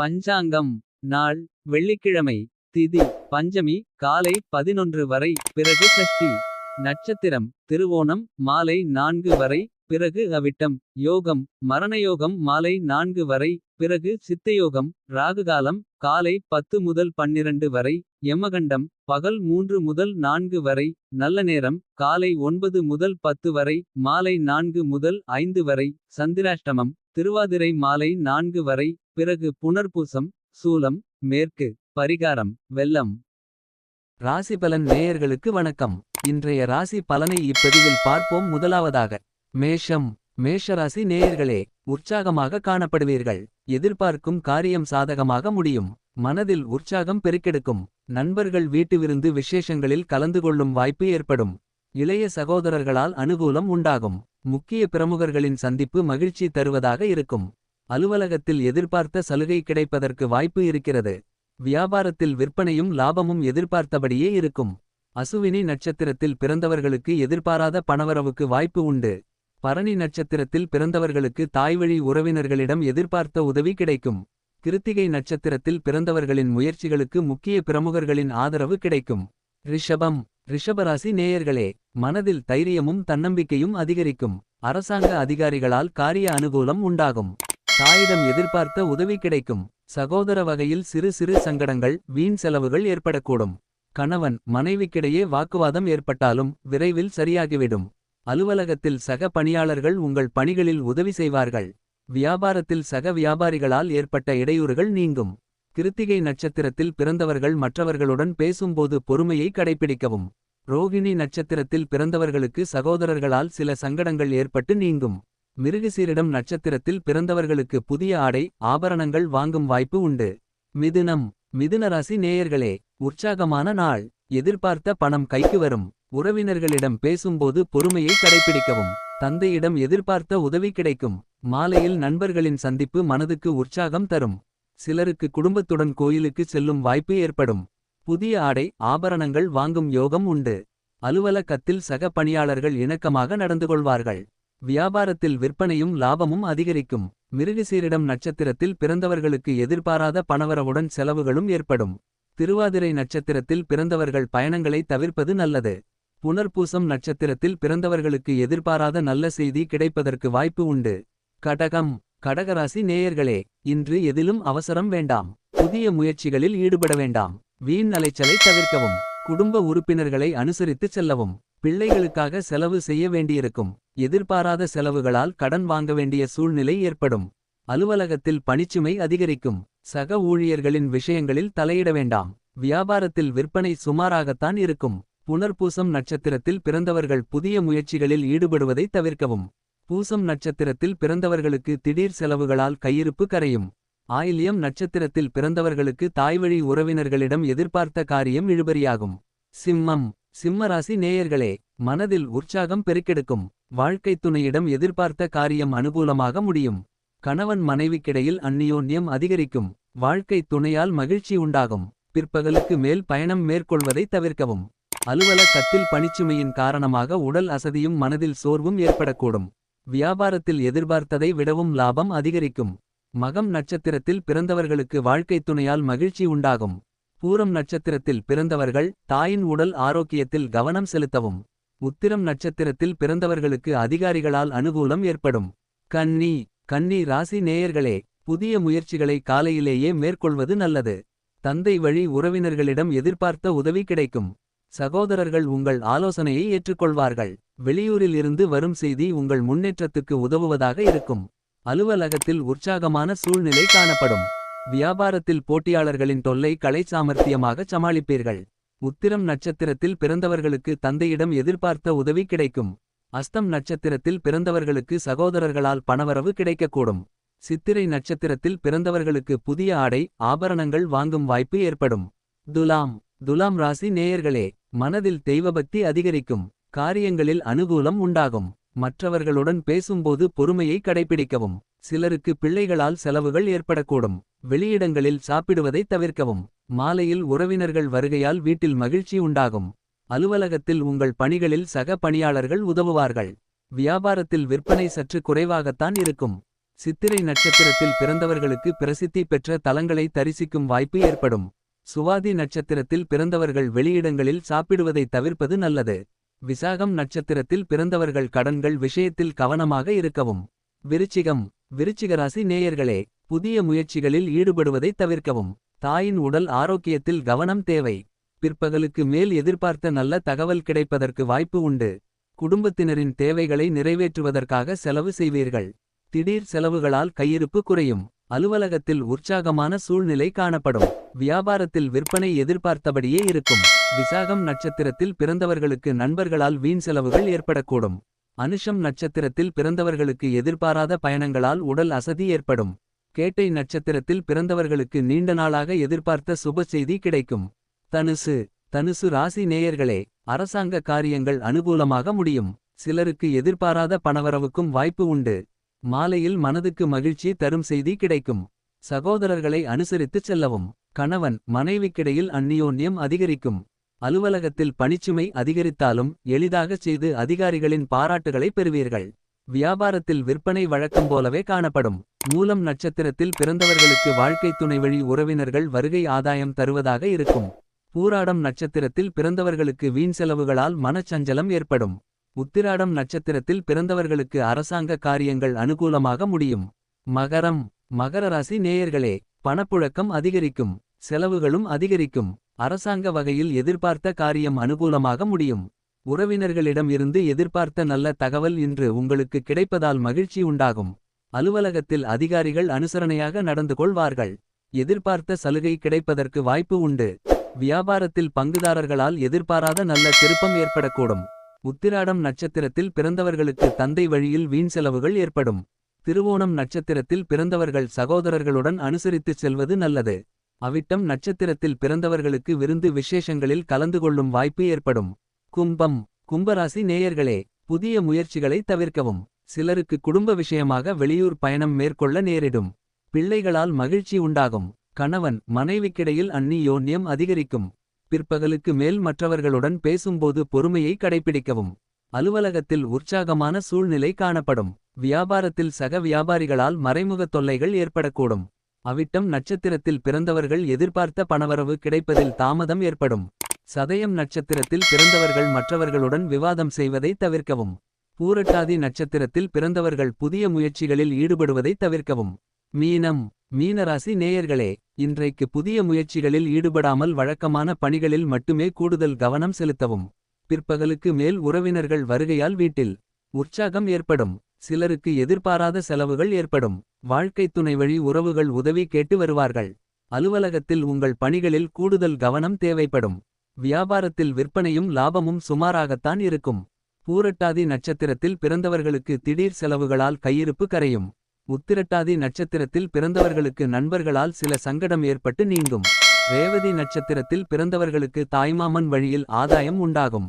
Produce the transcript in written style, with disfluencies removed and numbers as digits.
பஞ்சாங்கம். நாள் வெள்ளிக்கிழமை. திதி பஞ்சமி காலை 11 வரை. பிறகு சஷ்டி. நட்சத்திரம் திருவோணம் மாலை 4 வரை. பிறகு அவிட்டம். யோகம் மரணயோகம் மாலை 4 வரை. பிறகு சித்தயோகம். ராகுகாலம் காலை 10 முதல் 12 வரை. யமகண்டம் பகல் 3 முதல் 4 வரை. நல்ல நேரம் காலை 9 முதல் 10 வரை. மாலை 4 முதல் 5 வரை. சந்திராஷ்டமம் திருவாதிரை மாலை 4 வரை. பிறகு புனர்பூசம். சூலம் மேற்கு. பரிகாரம் வெல்லம். ராசி பலன் நேயர்களுக்கு வணக்கம். இன்றைய ராசி பலனை இப்பதிவில் பார்ப்போம். முதலாவதாக மேஷம். மேஷராசி நேயர்களே உற்சாகமாக காணப்படுவீர்கள். எதிர்பார்க்கும் காரியம் சாதகமாக முடியும். மனதில் உற்சாகம் பெருக்கெடுக்கும். நண்பர்கள் வீட்டு விருந்து விசேஷங்களில் கலந்து கொள்ளும் வாய்ப்பு ஏற்படும். இளைய சகோதரர்களால் அனுகூலம் உண்டாகும். முக்கிய பிரமுகர்களின் சந்திப்பு மகிழ்ச்சி தருவதாக இருக்கும். அலுவலகத்தில் எதிர்பார்த்த சலுகை கிடைப்பதற்கு வாய்ப்பு இருக்கிறது. வியாபாரத்தில் விற்பனையும் லாபமும் எதிர்பார்த்தபடியே இருக்கும். அசுவினி நட்சத்திரத்தில் பிறந்தவர்களுக்கு எதிர்பாராத பணவரவுக்கு வாய்ப்பு உண்டு. பரணி நட்சத்திரத்தில் பிறந்தவர்களுக்கு தாய்வழி உறவினர்களிடம் எதிர்பார்த்த உதவி கிடைக்கும். கிருத்திகை நட்சத்திரத்தில் பிறந்தவர்களின் முயற்சிகளுக்கு முக்கிய பிரமுகர்களின் ஆதரவு கிடைக்கும். ரிஷபம். ரிஷபராசி நேயர்களே மனதில் தைரியமும் தன்னம்பிக்கையும் அதிகரிக்கும். அரசாங்க அதிகாரிகளால் காரிய அனுகூலம் உண்டாகும். தாயிடம் எதிர்பார்த்த உதவி கிடைக்கும். சகோதர வகையில் சிறு சிறு சங்கடங்கள் வீண் செலவுகள் ஏற்படக்கூடும். கணவன் மனைவிக்கிடையே வாக்குவாதம் ஏற்பட்டாலும் விரைவில் சரியாகிவிடும். அலுவலகத்தில் சக பணியாளர்கள் உங்கள் பணிகளில் உதவி செய்வார்கள். வியாபாரத்தில் சக வியாபாரிகளால் ஏற்பட்ட இடையூறுகள் நீங்கும். கிருத்திகை நட்சத்திரத்தில் பிறந்தவர்கள் மற்றவர்களுடன் பேசும்போது பொறுமையை கடைப்பிடிக்கவும். ரோகிணி நட்சத்திரத்தில் பிறந்தவர்களுக்கு சகோதரர்களால் சில சங்கடங்கள் ஏற்பட்டு நீங்கும். மிருகசீரிடம் நட்சத்திரத்தில் பிறந்தவர்களுக்கு புதிய ஆடை ஆபரணங்கள் வாங்கும் வாய்ப்பு உண்டு. மிதுனம். மிதுனராசி நேயர்களே உற்சாகமான நாள். எதிர்பார்த்த பணம் கைக்கு வரும். உறவினர்களிடம் பேசும்போது பொறுமையை கடைப்பிடிக்கவும். தந்தையிடம் எதிர்பார்த்த உதவி கிடைக்கும். மாலையில் நண்பர்களின் சந்திப்பு மனதுக்கு உற்சாகம் தரும். சிலருக்கு குடும்பத்துடன் கோயிலுக்கு செல்லும் வாய்ப்பு ஏற்படும். புதிய ஆடை ஆபரணங்கள் வாங்கும் யோகம் உண்டு. அலுவலகத்தில் சக பணியாளர்கள் இணக்கமாக நடந்து கொள்வார்கள். வியாபாரத்தில் விற்பனையும் லாபமும் அதிகரிக்கும். மிருகசீரிடம் நட்சத்திரத்தில் பிறந்தவர்களுக்கு எதிர்பாராத பணவரவுடன் செலவுகளும் ஏற்படும். திருவாதிரை நட்சத்திரத்தில் பிறந்தவர்கள் பயணங்களை தவிர்ப்பது நல்லது. புனர்பூசம் நட்சத்திரத்தில் பிறந்தவர்களுக்கு எதிர்பாராத நல்ல செய்தி கிடைப்பதற்கு வாய்ப்பு உண்டு. கடகம். கடகராசி நேயர்களே இன்று எதிலும் அவசரம் வேண்டாம். புதிய முயற்சிகளில் ஈடுபட வேண்டாம். வீண் அலைச்சலை தவிர்க்கவும். குடும்ப உறுப்பினர்களை அனுசரித்து செல்லவும். பிள்ளைகளுக்காக செலவு செய்ய வேண்டியிருக்கும். எதிர்பாராத செலவுகளால் கடன் வாங்க வேண்டிய சூழ்நிலை ஏற்படும். அலுவலகத்தில் பணிச்சுமை அதிகரிக்கும். சக ஊழியர்களின் விஷயங்களில் தலையிட வேண்டாம். வியாபாரத்தில் விற்பனை சுமாராகத்தான் இருக்கும். புனர்பூசம் நட்சத்திரத்தில் பிறந்தவர்கள் புதிய முயற்சிகளில் ஈடுபடுவதை தவிர்க்கவும். பூசம் நட்சத்திரத்தில் பிறந்தவர்களுக்கு திடீர் செலவுகளால் கையிருப்பு கரையும். ஆயில்யம் நட்சத்திரத்தில் பிறந்தவர்களுக்கு தாய்வழி உறவினர்களிடம் எதிர்பார்த்த காரியம் இழுபறியாகும். சிம்மம். சிம்மராசி நேயர்களே மனதில் உற்சாகம் பெருக்கெடுக்கும். வாழ்க்கைத் துணையிடம் எதிர்பார்த்த காரியம் அனுகூலமாக முடியும். கணவன் மனைவிக்கிடையில் அந்நியோன்யம் அதிகரிக்கும். வாழ்க்கைத் துணையால் மகிழ்ச்சி உண்டாகும். பிற்பகலுக்கு மேல் பயணம் மேற்கொள்வதை தவிர்க்கவும். அலுவலகத்தில் பணிச்சுமையின் காரணமாக உடல் அசதியும் மனதில் சோர்வும் ஏற்படக்கூடும். வியாபாரத்தில் எதிர்பார்த்ததை விடவும் லாபம் அதிகரிக்கும். மகம் நட்சத்திரத்தில் பிறந்தவர்களுக்கு வாழ்க்கைத் துணையால் மகிழ்ச்சி உண்டாகும். பூரம் நட்சத்திரத்தில் பிறந்தவர்கள் தாயின் உடல் ஆரோக்கியத்தில் கவனம் செலுத்தவும். உத்திரம் நட்சத்திரத்தில் பிறந்தவர்களுக்கு அதிகாரிகளால் அனுகூலம் ஏற்படும். கன்னி. கன்னி ராசி நேயர்களே புதிய முயற்சிகளை காலையிலேயே மேற்கொள்வது நல்லது. தந்தை வழி உறவினர்களிடம் எதிர்பார்த்த உதவி கிடைக்கும். சகோதரர்கள் உங்கள் ஆலோசனையை ஏற்றுக்கொள்வார்கள். வெளியூரில் இருந்து வரும் செய்தி உங்கள் முன்னேற்றத்துக்கு உதவுவதாக இருக்கும். அலுவலகத்தில் உற்சாகமான சூழ்நிலை காணப்படும். வியாபாரத்தில் போட்டியாளர்களின் தொல்லை கலை சாமர்த்தியமாக சமாளிப்பீர்கள். உத்திரம் நட்சத்திரத்தில் பிறந்தவர்களுக்கு தந்தையிடம் எதிர்பார்த்த உதவி கிடைக்கும். அஸ்தம் நட்சத்திரத்தில் பிறந்தவர்களுக்கு சகோதரர்களால் பணவரவு கிடைக்கக்கூடும். சித்திரை நட்சத்திரத்தில் பிறந்தவர்களுக்கு புதிய ஆடை ஆபரணங்கள் வாங்கும் வாய்ப்பு ஏற்படும். துலாம். துலாம் ராசி நேயர்களே மனதில் தெய்வபக்தி அதிகரிக்கும். காரியங்களில் அனுகூலம் உண்டாகும். மற்றவர்களுடன் பேசும்போது பொறுமையை கடைப்பிடிக்கவும். சிலருக்கு பிள்ளைகளால் செலவுகள் ஏற்படக்கூடும். வெளியிடங்களில் சாப்பிடுவதை தவிர்க்கவும். மாலையில் உறவினர்கள் வருகையால் வீட்டில் மகிழ்ச்சி உண்டாகும். அலுவலகத்தில் உங்கள் பணிகளில் சக பணியாளர்கள் உதவுவார்கள். வியாபாரத்தில் விற்பனை சற்று குறைவாகத்தான் இருக்கும். சித்திரை நட்சத்திரத்தில் பிறந்தவர்களுக்கு பிரசித்தி பெற்ற தலங்களை தரிசிக்கும் வாய்ப்பு ஏற்படும். சுவாதி நட்சத்திரத்தில் பிறந்தவர்கள் வெளியிடங்களில் சாப்பிடுவதை தவிர்ப்பது நல்லது. விசாகம் நட்சத்திரத்தில் பிறந்தவர்கள் கடன்கள் விஷயத்தில் கவனமாக இருக்கவும். விருச்சிகம் விருச்சிகராசி நேயர்களே, புதிய முயற்சிகளில் ஈடுபடுவதை தவிர்க்கவும். தாயின் உடல் ஆரோக்கியத்தில் கவனம் தேவை. பிற்பகலுக்கு மேல் எதிர்பார்த்த நல்ல தகவல் கிடைப்பதற்கு வாய்ப்பு உண்டு. குடும்பத்தினரின் தேவைகளை நிறைவேற்றுவதற்காக செலவு செய்வீர்கள். திடீர் செலவுகளால் கையிருப்பு குறையும். அலுவலகத்தில் உற்சாகமான சூழ்நிலை காணப்படும். வியாபாரத்தில் விற்பனை எதிர்பார்த்தபடியே இருக்கும். விசாகம் நட்சத்திரத்தில் பிறந்தவர்களுக்கு நண்பர்களால் வீண் செலவுகள் ஏற்படக்கூடும். அனுஷம் நட்சத்திரத்தில் பிறந்தவர்களுக்கு எதிர்பாராத பயணங்களால் உடல் அசதி ஏற்படும். கேட்டை நட்சத்திரத்தில் பிறந்தவர்களுக்கு நீண்ட நாளாக எதிர்பார்த்த சுப செய்தி கிடைக்கும். தனுசு தனுசு ராசி நேயர்களே, அரசாங்க காரியங்கள் அனுகூலமாக முடியும். சிலருக்கு எதிர்பாராத பணவரவுக்கும் வாய்ப்பு உண்டு. மாலையில் மனதுக்கு மகிழ்ச்சி தரும் செய்தி கிடைக்கும். சகோதரர்களை அனுசரித்துச் செல்லவும். கணவன் மனைவிக்கிடையில் அந்நியோன்யம் அதிகரிக்கும். அலுவலகத்தில் பணிச்சுமை அதிகரித்தாலும் எளிதாகச் செய்து அதிகாரிகளின் பாராட்டுகளை பெறுவீர்கள். வியாபாரத்தில் விற்பனை வழக்கம் போலவே காணப்படும். மூலம் நட்சத்திரத்தில் பிறந்தவர்களுக்கு வாழ்க்கை துணை வழி உறவினர்கள் வருகை ஆதாயம் தருவதாக இருக்கும். பூராடம் நட்சத்திரத்தில் பிறந்தவர்களுக்கு வீண் செலவுகளால் மனச்சஞ்சலம் ஏற்படும். உத்திராடம் நட்சத்திரத்தில் பிறந்தவர்களுக்கு அரசாங்க காரியங்கள் அனுகூலமாக முடியும். மகரம் மகர ராசி நேயர்களே, பணப்புழக்கம் அதிகரிக்கும். செலவுகளும் அதிகரிக்கும். அரசாங்க வகையில் எதிர்பார்த்த காரியம் அனுகூலமாக முடியும். உறவினர்களிடம் இருந்து எதிர்பார்த்த நல்ல தகவல் இன்று உங்களுக்கு கிடைப்பதால் மகிழ்ச்சி உண்டாகும். அலுவலகத்தில் அதிகாரிகள் அனுசரணையாக நடந்து கொள்வார்கள். எதிர்பார்த்த சலுகை கிடைப்பதற்கு வாய்ப்பு உண்டு. வியாபாரத்தில் பங்குதாரர்களால் எதிர்பாராத நல்ல திருப்பம் ஏற்படக்கூடும். உத்திராடம் நட்சத்திரத்தில் பிறந்தவர்களுக்கு தந்தை வழியில் வீண் செலவுகள் ஏற்படும். திருவோணம் நட்சத்திரத்தில் பிறந்தவர்கள் சகோதரர்களுடன் அனுசரித்துச் செல்வது நல்லது. அவிட்டம் நட்சத்திரத்தில் பிறந்தவர்களுக்கு விருந்து விசேஷங்களில் கலந்து கொள்ளும் வாய்ப்பு ஏற்படும். கும்பம் கும்பராசி நேயர்களே, புதிய முயற்சிகளை தவிர்க்கவும். சிலருக்கு குடும்ப விஷயமாக வெளியூர் பயணம் மேற்கொள்ள நேரிடும். பிள்ளைகளால் மகிழ்ச்சி உண்டாகும். கணவன் மனைவிக்கிடையில் அந்நியோன்யம் அதிகரிக்கும். பிற்பகலுக்கு மேல் மற்றவர்களுடன் பேசும்போது பொறுமையை கடைப்பிடிக்கவும். அலுவலகத்தில் உற்சாகமான சூழ்நிலை காணப்படும். வியாபாரத்தில் சக வியாபாரிகளால் மறைமுகத் தொல்லைகள் ஏற்படக்கூடும். அவிட்டம் நட்சத்திரத்தில் பிறந்தவர்கள் எதிர்பார்த்த பணவரவு கிடைப்பதில் தாமதம் ஏற்படும். சதயம் நட்சத்திரத்தில் பிறந்தவர்கள் மற்றவர்களுடன் விவாதம் செய்வதை தவிர்க்கவும். பூரட்டாதி நட்சத்திரத்தில் பிறந்தவர்கள் புதிய முயற்சிகளில் ஈடுபடுவதை தவிர்க்கவும். மீனம் மீனராசி நேயர்களே, இன்றைக்கு புதிய முயற்சிகளில் ஈடுபடாமல் வழக்கமான பணிகளில் மட்டுமே கூடுதல் கவனம் செலுத்தவும். பிற்பகலுக்கு மேல் உறவினர்கள் வருகையால் வீட்டில் உற்சாகம் ஏற்படும். சிலருக்கு எதிர்பாராத செலவுகள் ஏற்படும். வாழ்க்கை துணை வழி உறவுகள் உதவி கேட்டு வருவார்கள். அலுவலகத்தில் உங்கள் பணிகளில் கூடுதல் கவனம் தேவைப்படும். வியாபாரத்தில் விற்பனையும் லாபமும் சுமாராகத்தான் இருக்கும். பூரட்டாதி நட்சத்திரத்தில் பிறந்தவர்களுக்கு திடீர் செலவுகளால் கையிருப்பு கரையும். உத்திரட்டாதி நட்சத்திரத்தில் பிறந்தவர்களுக்கு நண்பர்களால் சில சங்கடம் ஏற்பட்டு நீங்கும். ரேவதி நட்சத்திரத்தில் பிறந்தவர்களுக்கு தாய்மாமன் வழியில் ஆதாயம் உண்டாகும்.